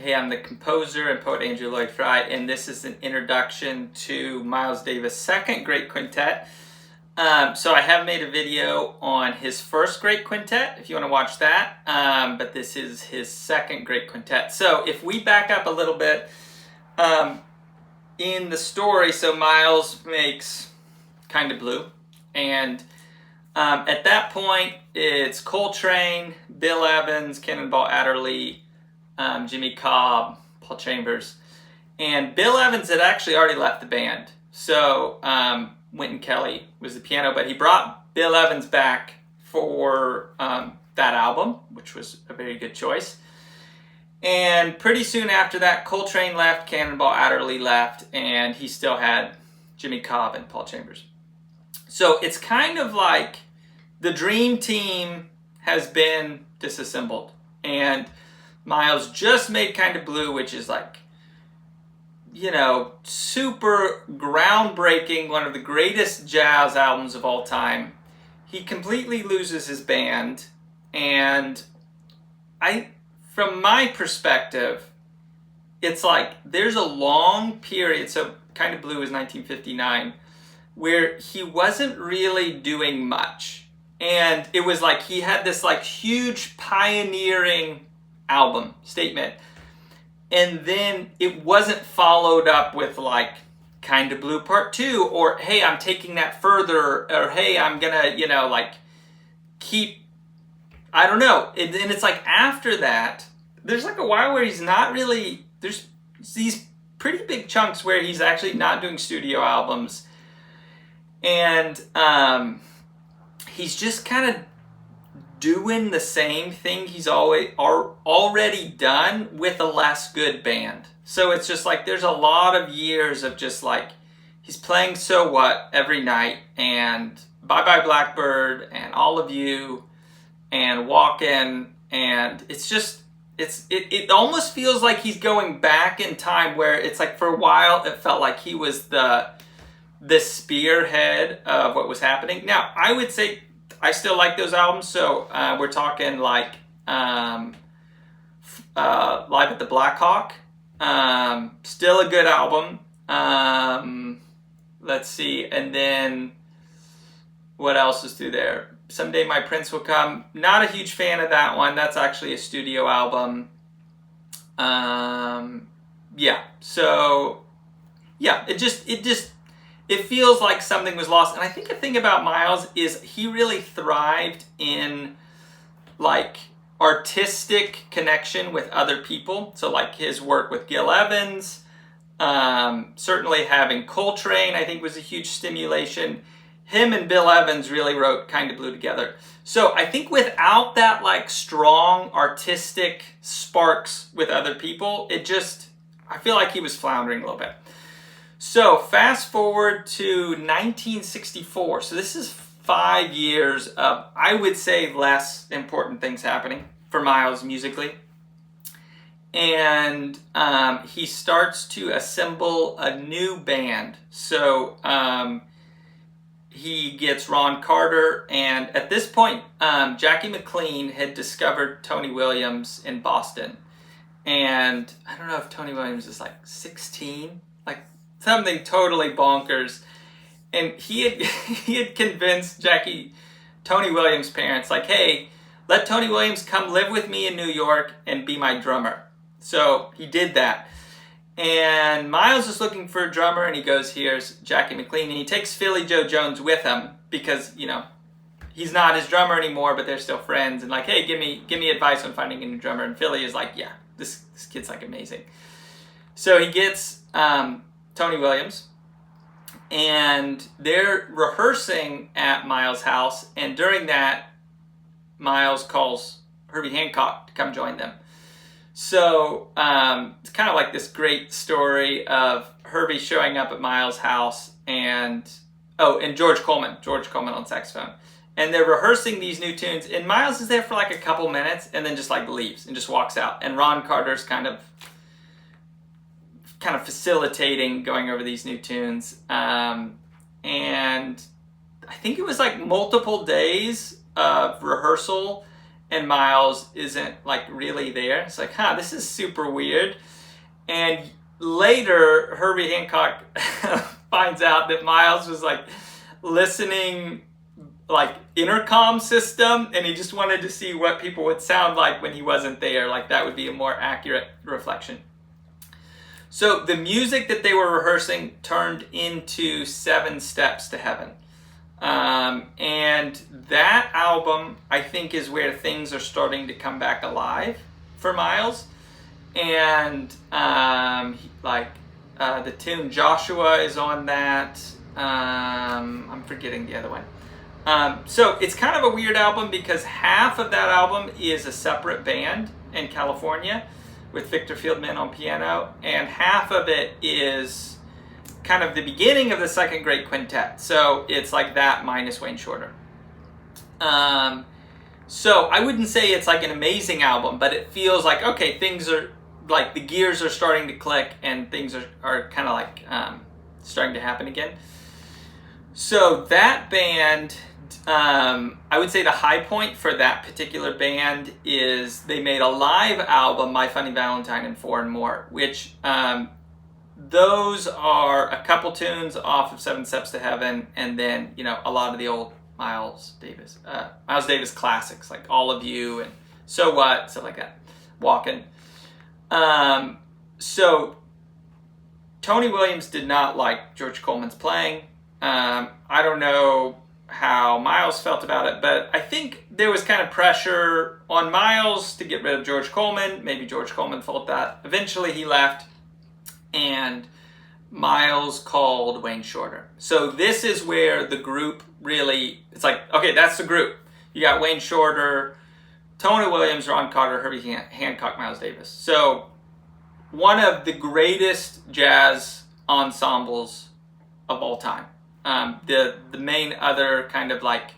Hey, I'm the composer and poet Andrew Lloyd Fry, and this is an introduction to Miles Davis' Second Great Quintet. So I have made a video on his first Great Quintet, if you want to watch that, but this is his second Great Quintet. So if we back up a little bit in the story, so Miles makes Kind of Blue, and at that point it's Coltrane, Bill Evans, Cannonball Adderley, Jimmy Cobb, Paul Chambers, and Bill Evans had actually already left the band. So Wynton Kelly was the piano, but he brought Bill Evans back for that album, which was a very good choice. And pretty soon after that, Coltrane left, Cannonball Adderley left, and he still had Jimmy Cobb and Paul Chambers. So it's kind of like the dream team has been disassembled, and Miles just made Kind of Blue, which is like, you know, super groundbreaking, one of the greatest jazz albums of all time. He completely loses his band, and from my perspective, it's like there's a long period, so Kind of Blue is 1959, where he wasn't really doing much. And it was like he had this like huge pioneering album statement, and then it wasn't followed up with like Kind of Blue Part 2, or hey, I'm taking that further, or hey, I'm gonna, you know, like keep, I don't know. And it's like after that, there's like a while where he's not really, there's these pretty big chunks where he's actually not doing studio albums, and he's just kind of doing the same thing he's already done with a less good band. So it's just like there's a lot of years of just like he's playing So What every night, and Bye Bye Blackbird, and All of You, and Walkin', and it's just it almost feels like he's going back in time, where it's like for a while it felt like he was the spearhead of what was happening. Now I would say I still like those albums, so we're talking like Live at the Black Hawk, still a good album. Let's see, and then what else is through there? Someday My Prince Will Come. Not a huge fan of that one. That's actually a studio album. Yeah, so yeah, it feels like something was lost. And I think the thing about Miles is he really thrived in like artistic connection with other people. So like his work with Gil Evans, certainly having Coltrane, I think was a huge stimulation. Him and Bill Evans really wrote Kind of Blue together. So I think without that like strong artistic sparks with other people, I feel like he was floundering a little bit. So fast forward to 1964. So this is 5 years of, I would say, less important things happening for Miles musically. And he starts to assemble a new band. So he gets Ron Carter, and at this point, Jackie McLean had discovered Tony Williams in Boston. And I don't know if Tony Williams is like 16, like something totally bonkers. And he had convinced Tony Williams' parents, like, hey, let Tony Williams come live with me in New York and be my drummer. So he did that. And Miles is looking for a drummer, and he goes, here's Jackie McLean, and he takes Philly Joe Jones with him because, you know, he's not his drummer anymore, but they're still friends. And like, hey, give me advice on finding a new drummer. And Philly is like, yeah, this kid's like amazing. So he gets Tony Williams, and they're rehearsing at Miles' house, and during that, Miles calls Herbie Hancock to come join them. So it's kind of like this great story of Herbie showing up at Miles' house, and George Coleman on saxophone. And they're rehearsing these new tunes, and Miles is there for like a couple minutes and then just like leaves and just walks out. And Ron Carter's kind of facilitating going over these new tunes. And I think it was like multiple days of rehearsal, and Miles isn't like really there. It's like, huh, this is super weird. And later, Herbie Hancock finds out that Miles was like listening like intercom system, and he just wanted to see what people would sound like when he wasn't there. Like that would be a more accurate reflection. So the music that they were rehearsing turned into 7 Steps to Heaven. And that album, I think, is where things are starting to come back alive for Miles. And the tune Joshua is on that. I'm forgetting the other one. So it's kind of a weird album because half of that album is a separate band in California with Victor Fieldman on piano, and half of it is kind of the beginning of the Second Great Quintet. So it's like that minus Wayne Shorter. So I wouldn't say it's like an amazing album, but it feels like, okay, things are like the gears are starting to click and things are kind of like starting to happen again. So that band, I would say the high point for that particular band is they made a live album, My Funny Valentine and 4 and More, which those are a couple tunes off of 7 Steps to Heaven, and then, you know, a lot of the old Miles Davis classics, like All of You and So What, stuff like that, Walkin'. So Tony Williams did not like George Coleman's playing. I don't know how Miles felt about it, but I think there was kind of pressure on Miles to get rid of George Coleman. Maybe George Coleman felt that. Eventually he left, and Miles called Wayne Shorter. So this is where the group really, it's like, okay, that's the group. You got Wayne Shorter, Tony Williams, Ron Carter, Herbie Hancock, Miles Davis. So one of the greatest jazz ensembles of all time. The main other kind of like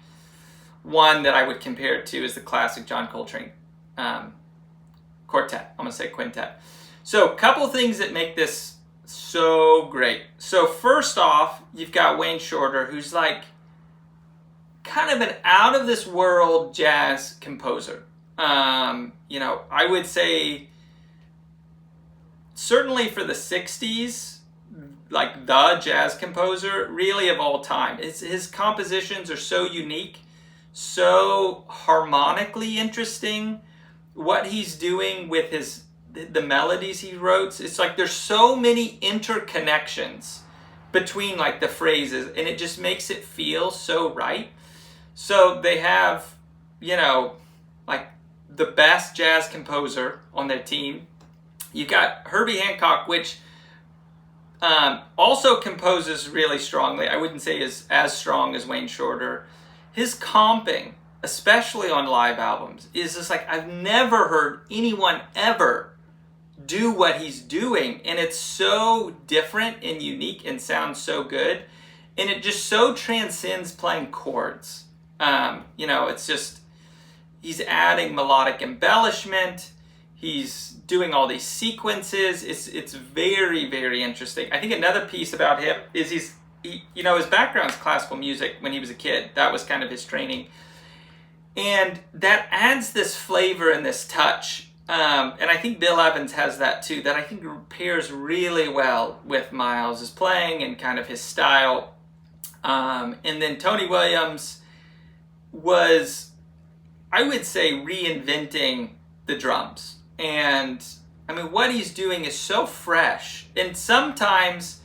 one that I would compare it to is the classic John Coltrane quartet. I'm going to say quintet. So a couple things that make this so great. So first off, you've got Wayne Shorter, who's like kind of an out of this world jazz composer. You know, I would say certainly for the 60s, like the jazz composer really of all time. His compositions are so unique, so harmonically interesting. What he's doing with the melodies he wrote, it's like there's so many interconnections between like the phrases, and it just makes it feel so right. So they have, you know, like the best jazz composer on their team. You got Herbie Hancock, which also composes really strongly. I wouldn't say is as strong as Wayne Shorter. His comping, especially on live albums, is just like I've never heard anyone ever do what he's doing, and it's so different and unique and sounds so good, and it just so transcends playing chords. You know, it's just he's adding melodic embellishment. He's doing all these sequences. It's very, very interesting. I think another piece about him is he you know, his background's classical music when he was a kid. That was kind of his training. And that adds this flavor and this touch. And I think Bill Evans has that too, that I think pairs really well with Miles' playing and kind of his style. And then Tony Williams was, I would say, reinventing the drums. And I mean, what he's doing is so fresh, and sometimes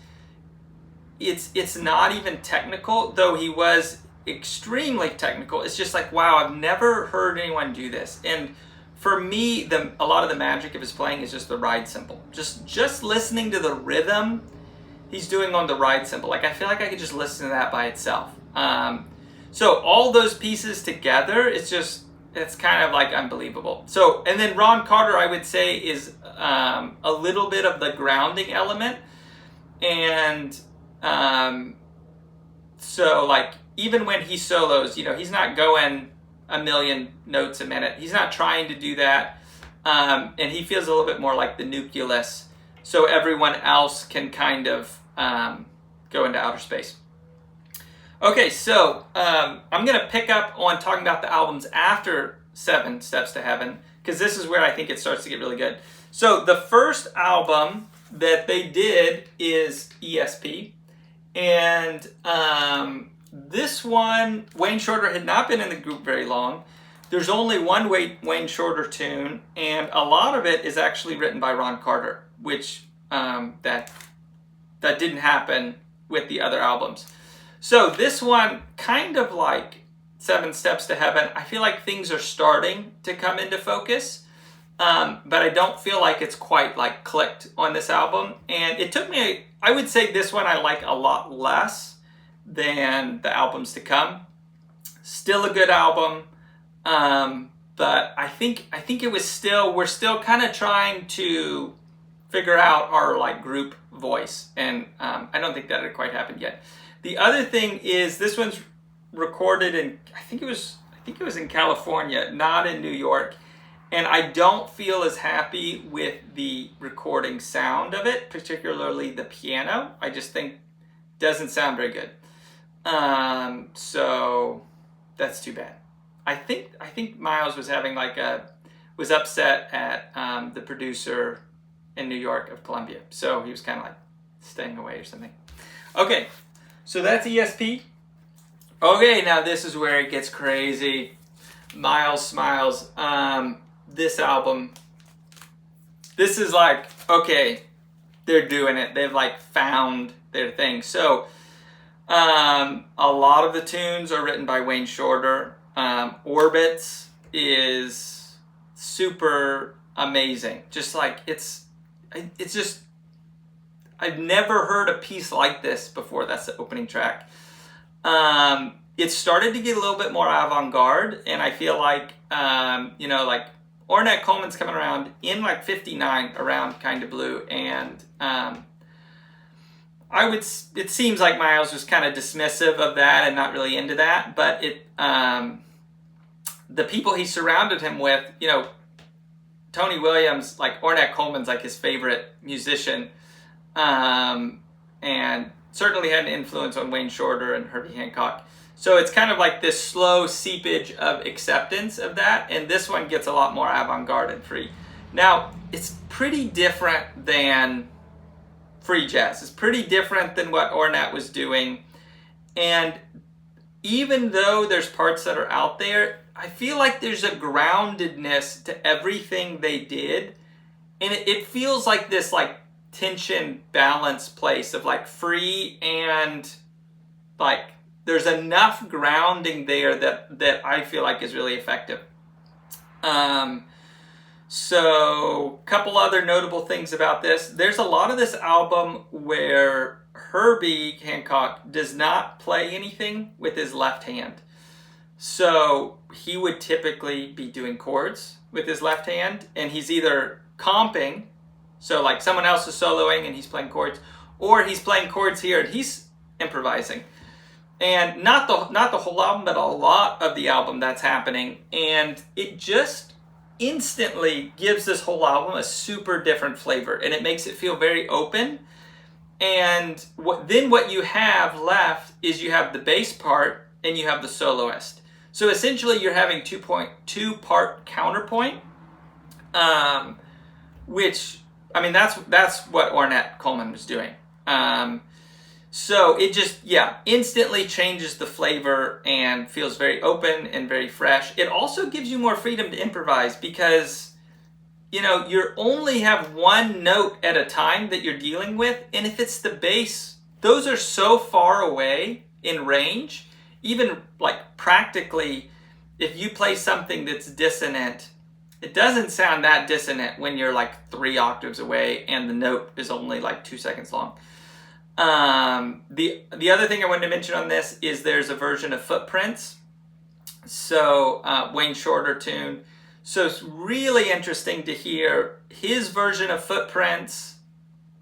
it's not even technical, though he was extremely technical. It's just like, wow, I've never heard anyone do this. And for me, a lot of the magic of his playing is just the ride cymbal. Just listening to the rhythm he's doing on the ride cymbal. Like, I feel like I could just listen to that by itself. So all those pieces together, it's kind of like unbelievable. So, and then Ron Carter, I would say, is a little bit of the grounding element. And so like, even when he solos, you know, he's not going a million notes a minute. He's not trying to do that. And he feels a little bit more like the nucleus, so everyone else can kind of go into outer space. Okay, so I'm going to pick up on talking about the albums after 7 Steps to Heaven, because this is where I think it starts to get really good. So the first album that they did is E.S.P. And this one, Wayne Shorter had not been in the group very long. There's only one Wayne Shorter tune, and a lot of it is actually written by Ron Carter, which that didn't happen with the other albums. So this one, kind of like 7 Steps to Heaven, I feel like things are starting to come into focus, but I don't feel like it's quite like clicked on this album. And it took me, I would say this one I like a lot less than the albums to come. Still a good album, but I think it was still, we're still kind of trying to figure out our like group voice, and I don't think that had quite happened yet. The other thing is this one's recorded in, I think it was in California, not in New York, and I don't feel as happy with the recording sound of it, particularly the piano. I just think doesn't sound very good. So that's too bad. I think Miles was having was upset at the producer in New York of Columbia, so he was kind of like staying away or something. Okay, so that's E.S.P. Okay, now this is where it gets crazy. Miles Smiles. This album, this is like, okay, they're doing it. They've like found their thing. So a lot of the tunes are written by Wayne Shorter. Orbits is super amazing. Just like it's just, I've never heard a piece like this before. That's the opening track. It started to get a little bit more avant-garde, and I feel like, like Ornette Coleman's coming around in like 59 around Kind of Blue, and it seems like Miles was kind of dismissive of that and not really into that, but the people he surrounded him with, Tony Williams, like Ornette Coleman's like his favorite musician, and certainly had an influence on Wayne Shorter and Herbie Hancock. So it's kind of like this slow seepage of acceptance of that, and this one gets a lot more avant-garde and free. Now, it's pretty different than free jazz. It's pretty different than what Ornette was doing, and even though there's parts that are out there, I feel like there's a groundedness to everything they did, and it feels like this like tension balance place of like free and like there's enough grounding there that I feel like is really effective. So a couple other notable things about this. There's a lot of this album where Herbie Hancock does not play anything with his left hand. So he would typically be doing chords with his left hand, and he's either comping, so like someone else is soloing and he's playing chords, or he's playing chords here and he's improvising. And not the whole album, but a lot of the album that's happening. And it just instantly gives this whole album a super different flavor, and it makes it feel very open. And then what you have left is you have the bass part and you have the soloist. So essentially you're having two-part counterpoint, which, I mean, that's what Ornette Coleman was doing. So it just, instantly changes the flavor and feels very open and very fresh. It also gives you more freedom to improvise because, you only have one note at a time that you're dealing with. And if it's the bass, those are so far away in range, even like practically, if you play something that's dissonant, it doesn't sound that dissonant when you're like 3 octaves away and the note is only like 2 seconds long. The other thing I wanted to mention on this is there's a version of Footprints. So Wayne Shorter tune. So it's really interesting to hear his version of Footprints,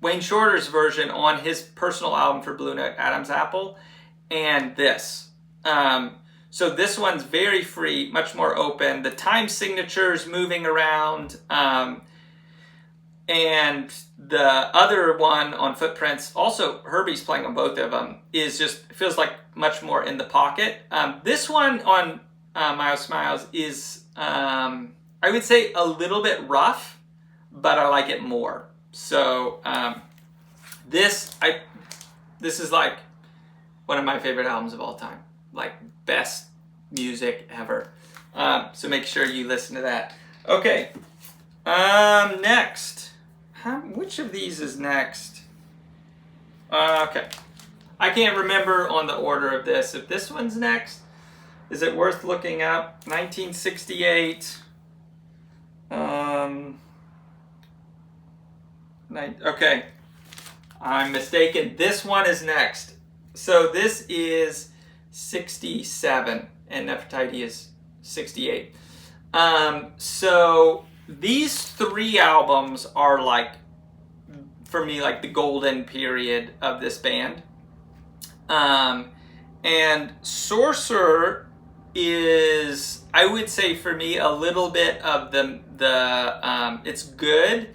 Wayne Shorter's version on his personal album for Blue Note, Adam's Apple, and this. So this one's very free, much more open. The time signatures moving around. And the other one on Footprints, also Herbie's playing on both of them, is just, feels like much more in the pocket. This one on Miles Miles is, I would say, a little bit rough, but I like it more. So this is like one of my favorite albums of all time, like best music ever. So make sure you listen to that. Okay, next. Which of these is next? Okay, I can't remember on the order of this. If this one's next, is it worth looking up? 1968. Okay, I'm mistaken. This one is next. So this is 67, and Nefertiti is 68. So these three albums are like, for me, like the golden period of this band. And Sorcerer is, I would say for me, a little bit of it's good.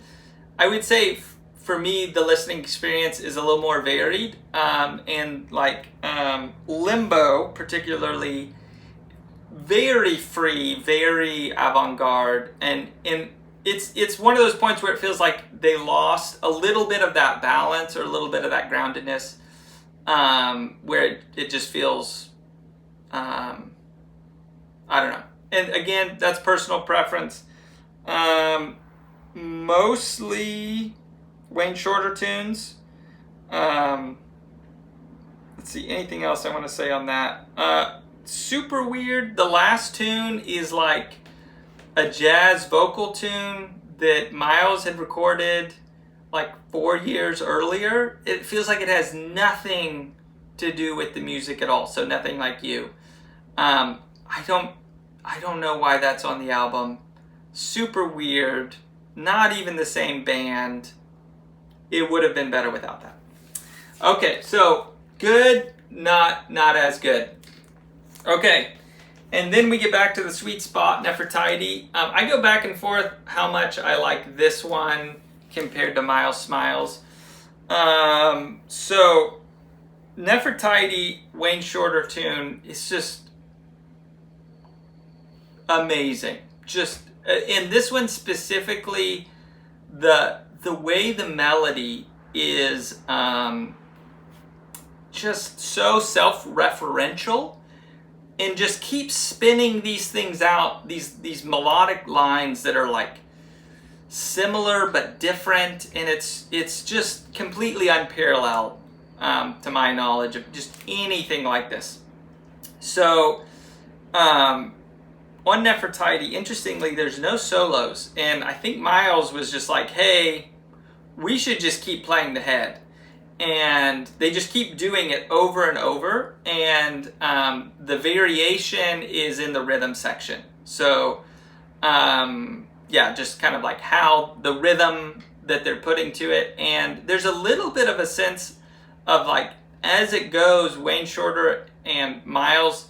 I would say for me, the listening experience is a little more varied. And like Limbo, particularly, very free, very avant-garde, and it's one of those points where it feels like they lost a little bit of that balance or a little bit of that groundedness, where it just feels, I don't know. And again, that's personal preference. Mostly Wayne Shorter tunes. Let's see, anything else I want to say on that? Super weird. The last tune is like a jazz vocal tune that Miles had recorded like 4 years earlier. It feels like it has nothing to do with the music at all. So Nothing Like You. I don't know why that's on the album. Super weird. Not even the same band. It would have been better without that. Okay, so good, not as good. Okay, and then we get back to the sweet spot, Nefertiti. I go back and forth how much I like this one compared to Miles Smiles. So Nefertiti, Wayne Shorter tune is just amazing. Just in this one specifically, the way the melody is just so self-referential, and just keeps spinning these things out, these melodic lines that are like similar but different, and it's just completely unparalleled to my knowledge of just anything like this. So on Nefertiti, interestingly, there's no solos, and I think Miles was just like, hey, we should just keep playing the head. And they just keep doing it over and over, and the variation is in the rhythm section. So yeah, just kind of like how the rhythm that they're putting to it, and there's a little bit of a sense of like, as it goes, Wayne Shorter and Miles,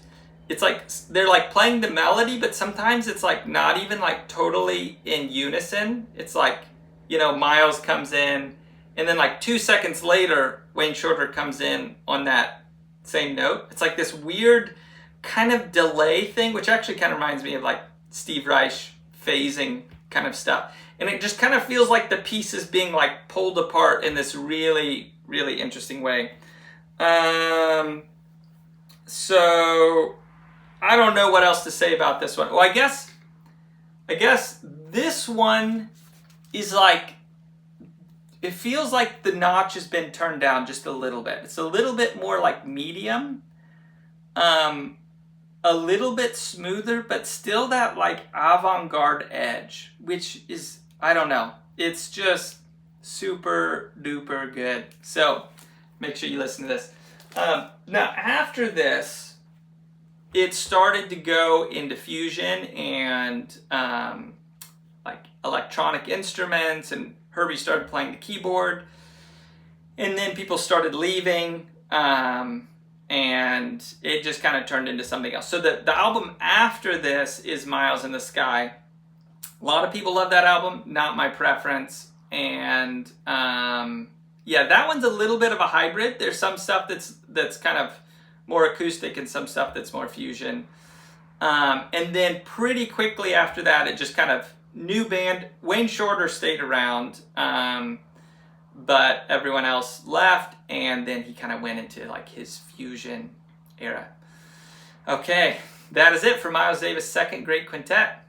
it's like they're like playing the melody, but sometimes it's like not even like totally in unison. It's like, you know, Miles comes in, and then like 2 seconds later, Wayne Shorter comes in on that same note. It's like this weird kind of delay thing, which actually kind of reminds me of like Steve Reich phasing kind of stuff. And it just kind of feels like the pieces being like pulled apart in this really, really interesting way. So I don't know what else to say about this one. Well, I guess this one is like, it feels like the notch has been turned down just a little bit. It's a little bit more like medium, a little bit smoother, but still that like avant-garde edge, which is, I don't know, it's just super duper good. So make sure you listen to this. Now after this, it started to go into fusion and like electronic instruments, and Herbie started playing the keyboard, and then people started leaving, and it just kind of turned into something else. So the album after this is Miles in the Sky. A lot of people love that album, not my preference, and yeah, that one's a little bit of a hybrid. There's some stuff that's kind of more acoustic and some stuff that's more fusion. And then pretty quickly after that, it just kind of new band. Wayne Shorter stayed around, but everyone else left, and then he kind of went into like his fusion era. Okay, that is it for Miles Davis' Second Great Quintet.